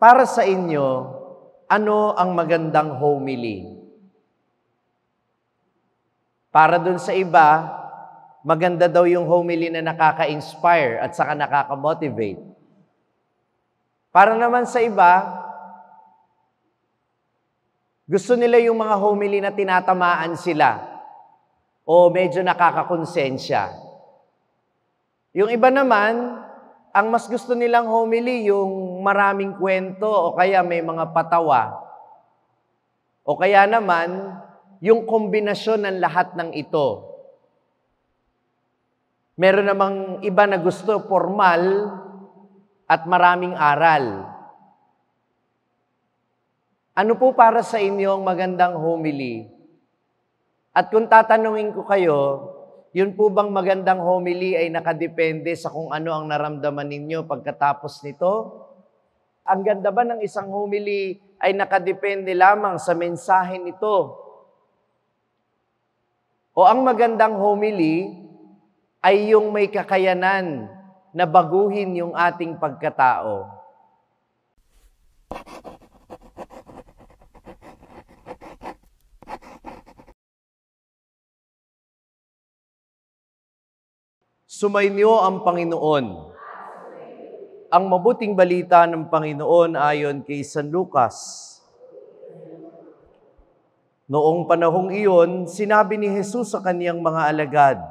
Para sa inyo, ano ang magandang homily? Para dun sa iba, maganda daw yung homily na nakaka-inspire at saka nakaka-motivate. Para naman sa iba, gusto nila yung mga homily na tinatamaan sila o medyo nakakakonsensya. Yung iba naman, ang mas gusto nilang homily yung maraming kwento o kaya may mga patawa. O kaya naman, yung kombinasyon ng lahat ng ito. Meron namang iba na gusto formal at maraming aral. Ano po para sa inyo ang magandang homily? At kung tatanungin ko kayo, yun po bang magandang homily ay nakadepende sa kung ano ang naramdaman ninyo pagkatapos nito? Ang ganda ba ng isang homily ay nakadepende lamang sa mensahe nito? O ang magandang homily ay yung may kakayanan na baguhin yung ating pagkatao? Sumainyo ang Panginoon. Ang mabuting balita ng Panginoon ayon kay San Lucas. Noong panahong iyon, sinabi ni Jesus sa kaniyang mga alagad,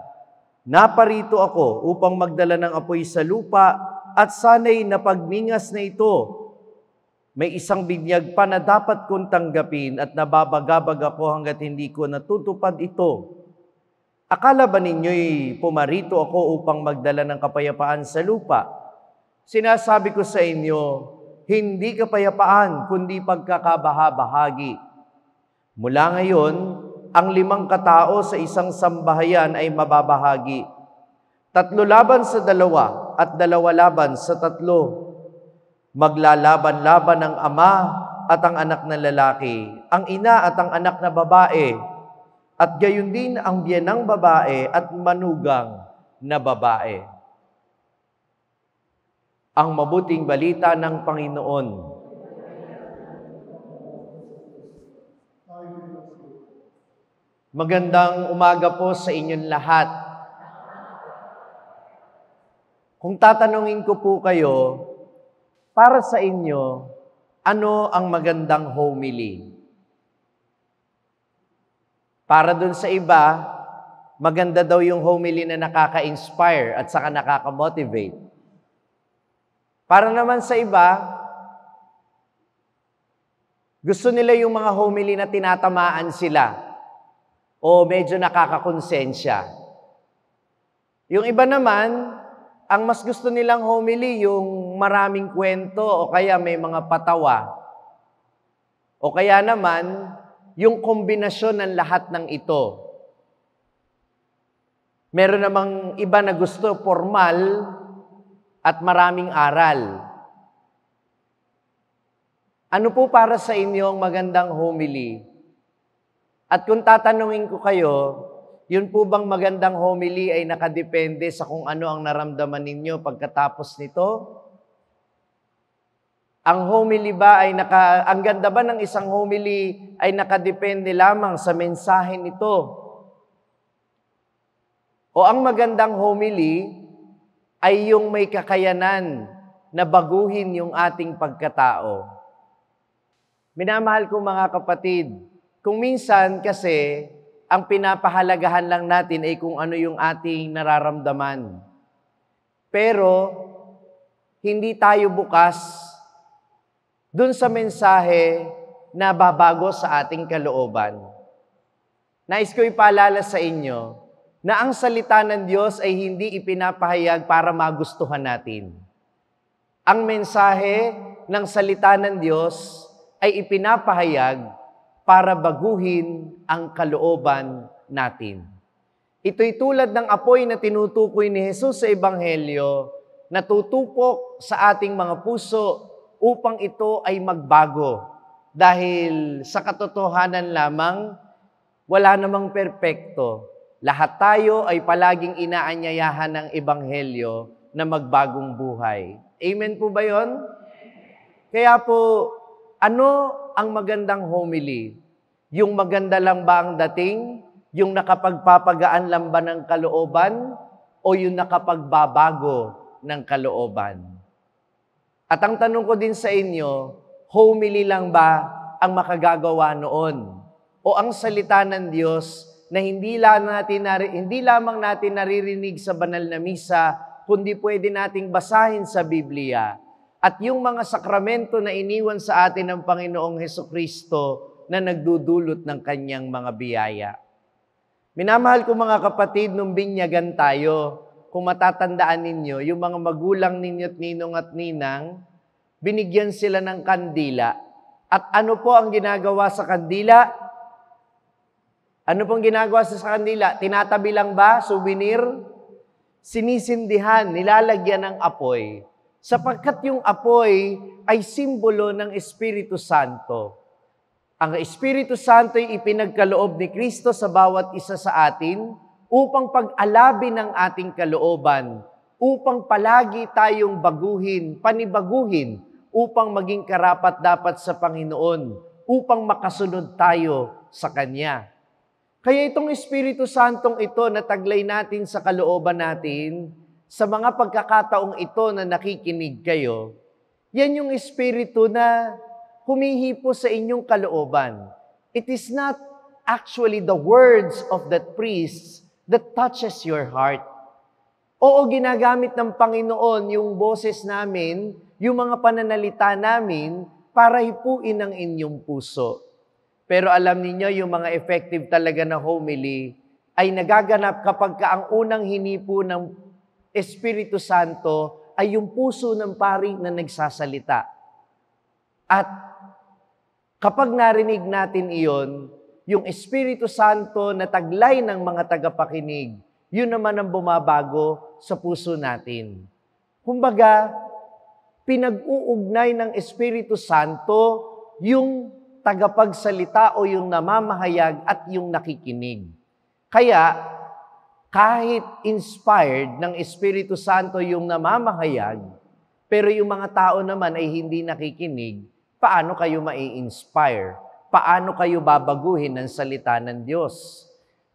"Naparito ako upang magdala ng apoy sa lupa at sana'y napagningas na ito. May isang binyag pa na dapat kong tanggapin at nababagabag ako hanggat hindi ko natutupad ito. Akala ba ninyo'y pumarito ako upang magdala ng kapayapaan sa lupa? Sinasabi ko sa inyo, hindi kapayapaan, kundi pagkakabaha-bahagi. Mula ngayon, ang 5 katao sa isang sambahayan ay mababahagi. 3 laban sa 2 at 2 laban sa 3. Maglalaban-laban ang ama at ang anak na lalaki, ang ina at ang anak na babae, at gayon din ang biyenang babae at manugang na babae." Ang mabuting balita ng Panginoon. Magandang umaga po sa inyong lahat. Kung tatanungin ko po kayo, para sa inyo, ano ang magandang homily? Para dun sa iba, maganda daw yung homily na nakaka-inspire at saka nakaka-motivate. Para naman sa iba, gusto nila yung mga homily na tinatamaan sila o medyo nakakakonsensya. Yung iba naman, ang mas gusto nilang homily yung maraming kwento o kaya may mga patawa. O kaya naman, yung kombinasyon ng lahat ng ito. Meron namang iba na gusto formal at maraming aral. Ano po para sa inyo ang magandang homily? At kung tatanungin ko kayo, yun po bang magandang homily ay nakadepende sa kung ano ang naramdaman ninyo pagkatapos nito? Ang homily ba ay ang ganda ba ng isang homily ay nakadepende lamang sa mensahe nito? O ang magandang homily ay yung may kakayanan na baguhin yung ating pagkatao? Minamahal ko mga kapatid, kung minsan kasi ang pinapahalagahan lang natin ay kung ano yung ating nararamdaman. Pero hindi tayo bukas dun sa mensahe na babago sa ating kalooban. Nais ko ipaalala sa inyo na ang salita ng Diyos ay hindi ipinapahayag para magustuhan natin. Ang mensahe ng salita ng Diyos ay ipinapahayag para baguhin ang kalooban natin. Ito'y tulad ng apoy na tinutukoy ni Jesus sa Ebanghelyo na tutupok sa ating mga puso upang ito ay magbago. Dahil sa katotohanan lamang, wala namang perpekto. Lahat tayo ay palaging inaanyayahan ng Ebanghelyo na magbagong buhay. Amen po ba yun? Kaya po, ano ang magandang homily? Yung maganda lang ba ang dating? Yung nakapagpapagaan lang ba ng kalooban? O yung nakapagbabago ng kalooban? At ang tanong ko din sa inyo, homily lang ba ang makagagawa noon? O ang salita ng Diyos na hindi lamang natin naririnig sa banal na misa, kundi pwede nating basahin sa Biblia, at yung mga sakramento na iniwan sa atin ng Panginoong Hesukristo na nagdudulot ng kanyang mga biyaya. Minamahal ko mga kapatid, nung binyagan tayo, kung matatandaan ninyo, yung mga magulang ninyo at ninong at ninang, binigyan sila ng kandila. At ano po ang ginagawa sa kandila? Ano pong ginagawa sa kandila? Tinatabi lang ba? Souvenir? Sinisindihan, nilalagyan ng apoy. Sapagkat yung apoy ay simbolo ng Espiritu Santo. Ang Espiritu Santo ay ipinagkaloob ni Kristo sa bawat isa sa atin upang pag-alabi ng ating kalooban, upang palagi tayong baguhin, panibaguhin, upang maging karapat-dapat sa Panginoon, upang makasunod tayo sa Kanya. Kaya itong Espiritu Santong ito na taglay natin sa kalooban natin, sa mga pagkakataong ito na nakikinig kayo, yan yung Espiritu na humihipo sa inyong kalooban. It is not actually the words of that priest that touches your heart. Oo, ginagamit ng Panginoon yung boses namin, yung mga pananalita namin, para hipuin ang inyong puso. Pero alam niyo yung mga effective talaga na homily ay nagaganap kapag ang unang hinipo ng Espiritu Santo ay yung puso ng pari na nagsasalita. At kapag narinig natin iyon, yung Espiritu Santo na taglay ng mga tagapakinig, yun naman ang bumabago sa puso natin. Kumbaga, pinag-uugnay ng Espiritu Santo yung tagapagsalita o yung namamahayag at yung nakikinig. Kaya, kahit inspired ng Espiritu Santo yung namamahayag, pero yung mga tao naman ay hindi nakikinig, paano kayo mai-inspire? Paano kayo babaguhin ng salita ng Diyos?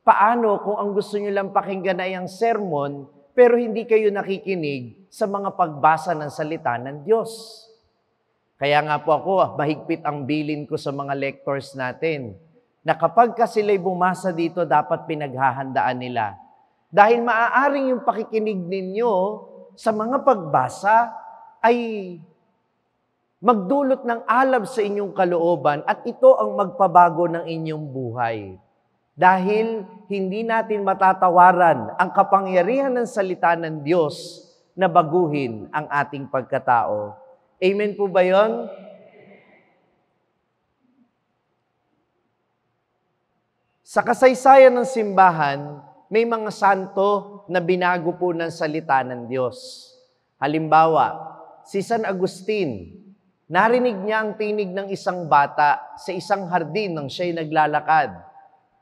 Paano kung ang gusto nyo lang pakinggan ay ang sermon, pero hindi kayo nakikinig sa mga pagbasa ng salita ng Diyos? Kaya nga po ako, mahigpit ang bilin ko sa mga lectors natin, na kapag ka sila'y bumasa dito, dapat pinaghahandaan nila. Dahil maaaring yung pakikinig ninyo sa mga pagbasa ay magdulot ng alab sa inyong kalooban at ito ang magpabago ng inyong buhay. Dahil hindi natin matatawaran ang kapangyarihan ng salita ng Diyos na baguhin ang ating pagkatao. Amen po ba yun? Sa kasaysayan ng simbahan, may mga santo na binago po ng salita ng Diyos. Halimbawa, si San Agustin, narinig niya ang tinig ng isang bata sa isang hardin nang siya'y naglalakad.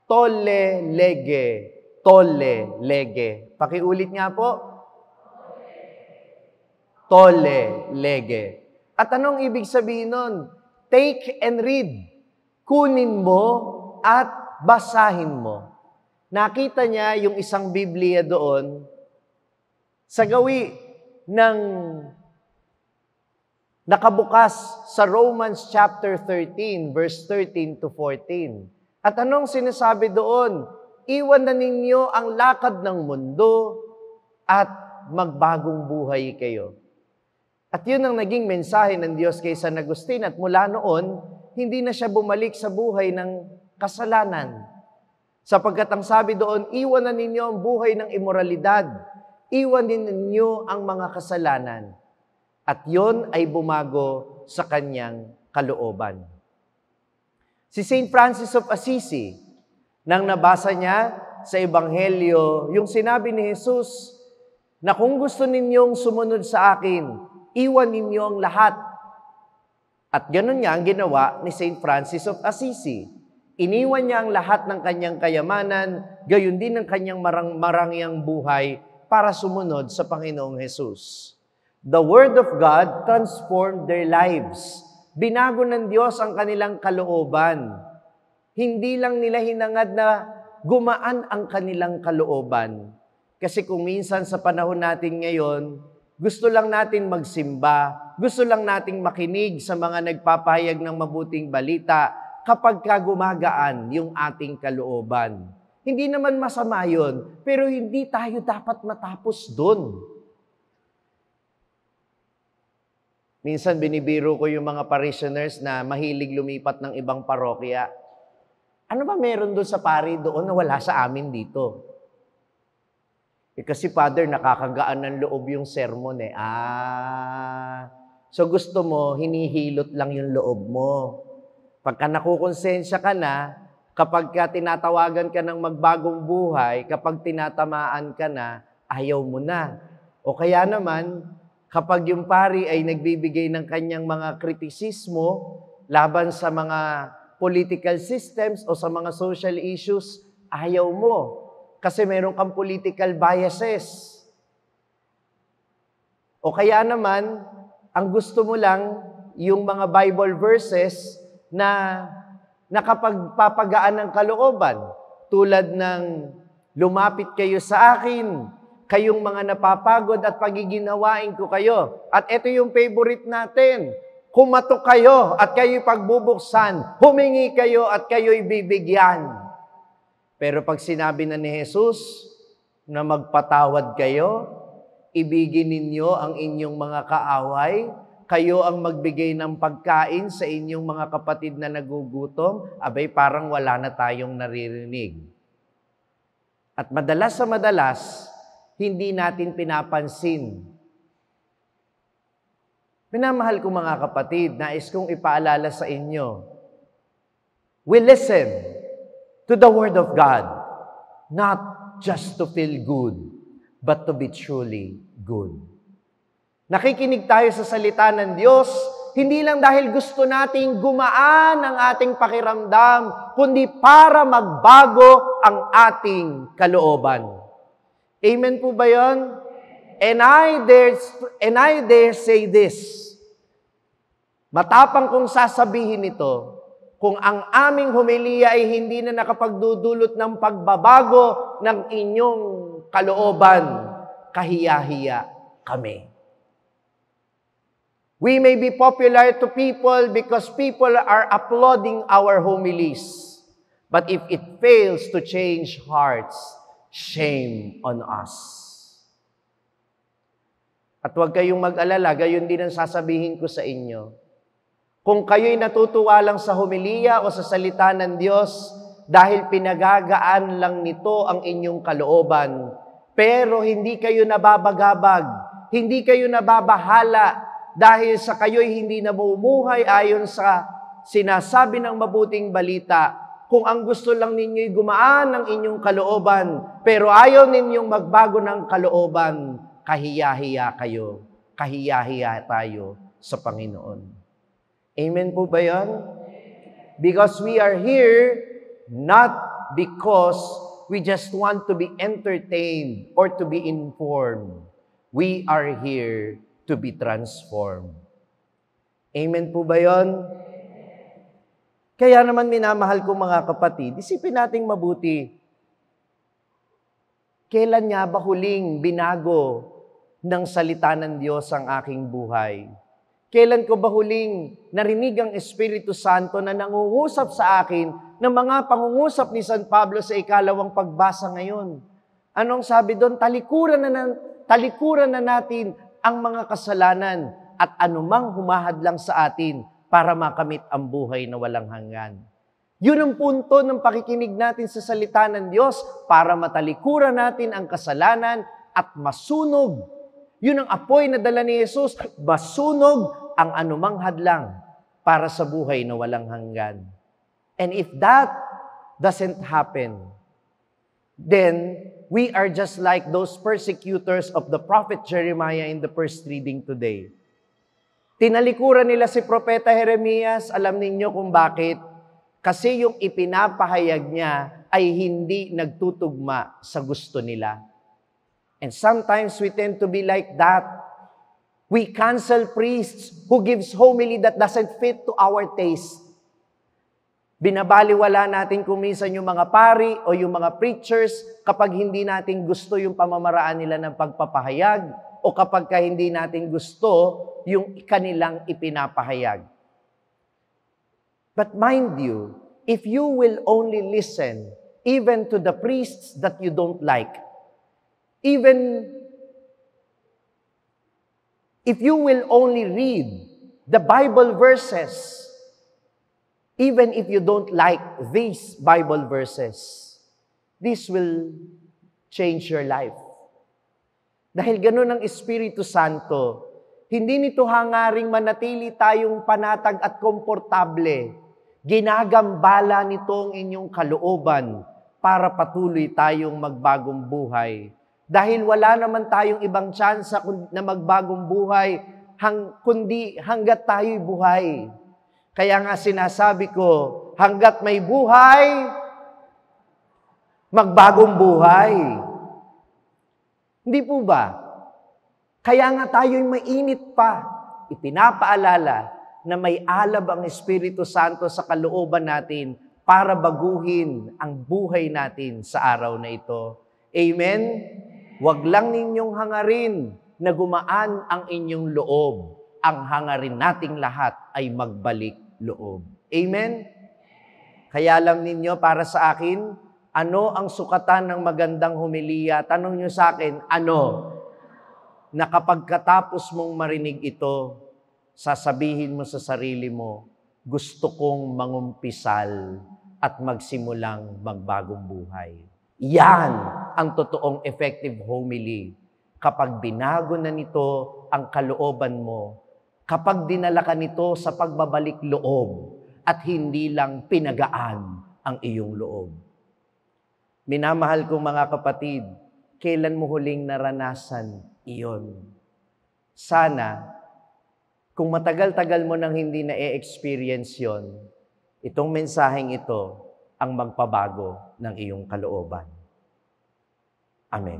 Tolle lege, tolle lege. Pakiulit nga po. Tolle lege. At anong ibig sabihin nun? Take and read. Kunin mo at basahin mo. Nakita niya yung isang Biblia doon sa gawi ng nakabukas sa Romans chapter 13, verse 13 to 14. At anong sinasabi doon? Iwan na ninyo ang lakad ng mundo at magbagong buhay kayo. At yun ang naging mensahe ng Diyos kay San Agustin. At mula noon, hindi na siya bumalik sa buhay ng kasalanan. Sapagkat ang sabi doon, iwan na ninyo ang buhay ng imoralidad. Iwan din ninyo ang mga kasalanan. At yon ay bumago sa kanyang kalooban. Si St. Francis of Assisi, nang nabasa niya sa Ebanghelyo, yung sinabi ni Jesus, na kung gusto ninyong sumunod sa akin, iwan ninyo ang lahat. At ganun niya ang ginawa ni St. Francis of Assisi. Iniwan niya ang lahat ng kanyang kayamanan, gayon din ang kanyang marangyang buhay para sumunod sa Panginoong Jesus. The Word of God transformed their lives. Binago ng Diyos ang kanilang kalooban. Hindi lang nila hinangad na gumaan ang kanilang kalooban. Kasi kung minsan sa panahon natin ngayon, gusto lang natin magsimba, gusto lang nating makinig sa mga nagpapahayag ng mabuting balita kapag gumagaan yung ating kalooban. Hindi naman masama yun, pero hindi tayo dapat matapos dun. Minsan binibiro ko yung mga parishioners na mahilig lumipat ng ibang parokya. Ano ba meron doon sa pari doon na wala sa amin dito? Kasi Father, nakakagaan ng loob yung sermon eh. So gusto mo, hinihilot lang yung loob mo. Pagka nakukonsensya ka na, kapag ka tinatawagan ka ng magbagong buhay, kapag tinatamaan ka na, ayaw mo na. O kaya naman, kapag yung pari ay nagbibigay ng kanyang mga kritisismo laban sa mga political systems o sa mga social issues, ayaw mo. Kasi meron kang political biases. O kaya naman, ang gusto mo lang, yung mga Bible verses na nakapagpapagaan ng kalooban. Tulad ng, lumapit kayo sa akin, kayong mga napapagod at pagiginawain ko kayo. At ito yung favorite natin. Kumatok kayo at kayo'y pagbubuksan. Humingi kayo at kayo'y bibigyan. Pero pag sinabi na ni Jesus na magpatawad kayo, ibigin ninyo ang inyong mga kaaway, kayo ang magbigay ng pagkain sa inyong mga kapatid na nagugutom, abay parang wala na tayong naririnig. At madalas sa madalas, hindi natin pinapansin. Minamahal ko mga kapatid, nais kong ipaalala sa inyo, we listen to the Word of God, not just to feel good, but to be truly good. Nakikinig tayo sa salita ng Diyos, hindi lang dahil gusto nating gumaan ang ating pakiramdam, kundi para magbago ang ating kalooban. Amen po ba yun? And I dare say this, matapang kong sasabihin ito, kung ang aming homilya ay hindi na nakapagdudulot ng pagbabago ng inyong kalooban, kahiya-hiya kami. We may be popular to people because people are applauding our homilies. But if it fails to change hearts, shame on us. At huwag kayong mag-alala, gayon din ang sasabihin ko sa inyo. Kung kayo'y natutuwa lang sa homilya o sa salita ng Diyos dahil pinagagaan lang nito ang inyong kalooban, pero hindi kayo nababagabag, hindi kayo nababahala dahil sa kayo'y hindi namumuhay ayon sa sinasabi ng mabuting balita, kung ang gusto lang ninyo'y gumaan ng inyong kalooban, pero ayaw ninyong magbago ng kalooban, kahiya-hiya kayo, kahiya-hiya tayo sa Panginoon. Amen po ba yan? Because we are here not because we just want to be entertained or to be informed. We are here to be transformed. Amen po ba yan? Kaya naman minamahal ko mga kapatid, isipin nating mabuti. Kailan niya ba huling binago ng salita ng Diyos ang aking buhay? Kailan ko ba huling narinig ang Espiritu Santo na nangungusap sa akin ng mga pangungusap ni San Pablo sa ikalawang pagbasa ngayon? Anong sabi doon? Talikuran na natin ang mga kasalanan at anumang humahadlang sa atin para makamit ang buhay na walang hanggan. Yun ang punto ng pakikinig natin sa salita ng Diyos para matalikuran natin ang kasalanan at masunog. Yun ang apoy na dala ni Jesus, masunog ang anumang hadlang para sa buhay na walang hanggan. And if that doesn't happen, then we are just like those persecutors of the prophet Jeremiah in the first reading today. Tinalikuran nila si Propeta Jeremias, alam ninyo kung bakit? Kasi yung ipinapahayag niya ay hindi nagtutugma sa gusto nila. And sometimes we tend to be like that. We cancel priests who gives homily that doesn't fit to our taste. Binabaliwala natin kung minsan yung mga pari o yung mga preachers kapag hindi natin gusto yung pamamaraan nila ng pagpapahayag o kapag hindi natin gusto yung kanilang ipinapahayag. But mind you, if you will only listen even to the priests that you don't like, even if you will only read the Bible verses, even if you don't like these Bible verses, this will change your life. Dahil ganun ang Espiritu Santo, hindi nito hangaring manatili tayong panatag at komportable. Ginagambala nito ang inyong kalooban para patuloy tayong magbagong buhay. Dahil wala naman tayong ibang tsansa na magbagong buhay kundi hanggat tayo'y buhay. Kaya nga sinasabi ko, hanggat may buhay, magbagong buhay. Hindi po ba? Kaya nga tayo'y mainit pa. Ipinapaalala na may alab ang Espiritu Santo sa kalooban natin para baguhin ang buhay natin sa araw na ito. Amen? Huwag lang ninyong hangarin na gumaan ang inyong loob. Ang hangarin nating lahat ay magbalik loob. Amen? Kaya alam ninyo, para sa akin, ano ang sukatan ng magandang homilya? Tanong nyo sa akin, ano? Na kapag katapos mong marinig ito, sasabihin mo sa sarili mo, gusto kong mangumpisal at magsimulang magbagong buhay. Yan ang totoong effective homily. Kapag binago na nito ang kalooban mo, kapag dinala ka nito sa pagbabalik loob at hindi lang pinagaan ang iyong loob. Minamahal kong mga kapatid, kailan mo huling naranasan iyon? Sana, kung matagal-tagal mo nang hindi na-experience yon, itong mensaheng ito ang magpabago ng iyong kalooban. Amen.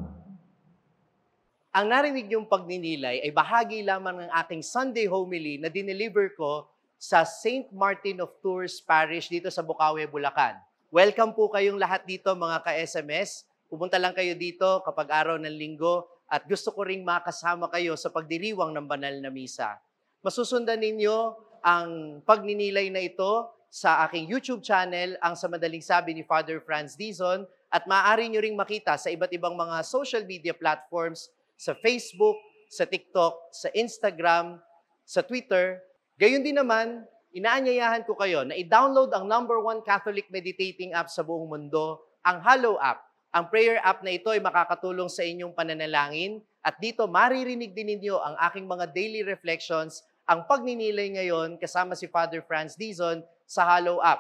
Ang narinig niyong pagninilay ay bahagi lamang ng aking Sunday homily na dineliver ko sa St. Martin of Tours Parish dito sa Bukawi, Bulacan. Welcome po kayong lahat dito mga ka-SMS. Pumunta lang kayo dito kapag araw ng linggo at gusto ko ring makasama kayo sa pagdiriwang ng banal na misa. Masusundan ninyo ang pagninilay na ito sa aking YouTube channel, ang Sa Madaling Sabi ni Father Franz Dizon, at maaari nyo ring makita sa iba't ibang mga social media platforms, sa Facebook, sa TikTok, sa Instagram, sa Twitter. Gayon din naman, inaanyayahan ko kayo na i-download ang #1 Catholic meditating app sa buong mundo, ang Hallow app. Ang prayer app na ito ay makakatulong sa inyong pananalangin at dito maririnig din ninyo ang aking mga daily reflections, ang pagninilay ngayon kasama si Father Franz Dizon sa Hallow app.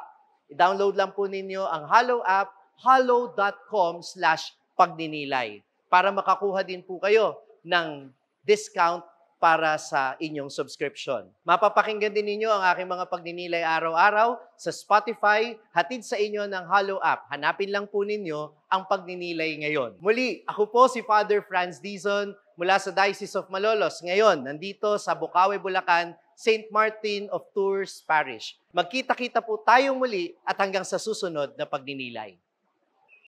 I-download lang po ninyo ang Hallow app, hallow.com/pagninilay. Para makakuha din po kayo ng discount para sa inyong subscription. Mapapakinggan din ninyo ang aking mga pagninilay araw-araw sa Spotify, hatid sa inyo ng Hallow app. Hanapin lang po ninyo ang pagninilay ngayon. Muli, ako po si Father Franz Dizon mula sa Diocese of Malolos. Ngayon, nandito sa Bukawi, Bulacan, St. Martin of Tours Parish. Magkita-kita po tayong muli at hanggang sa susunod na pagninilay.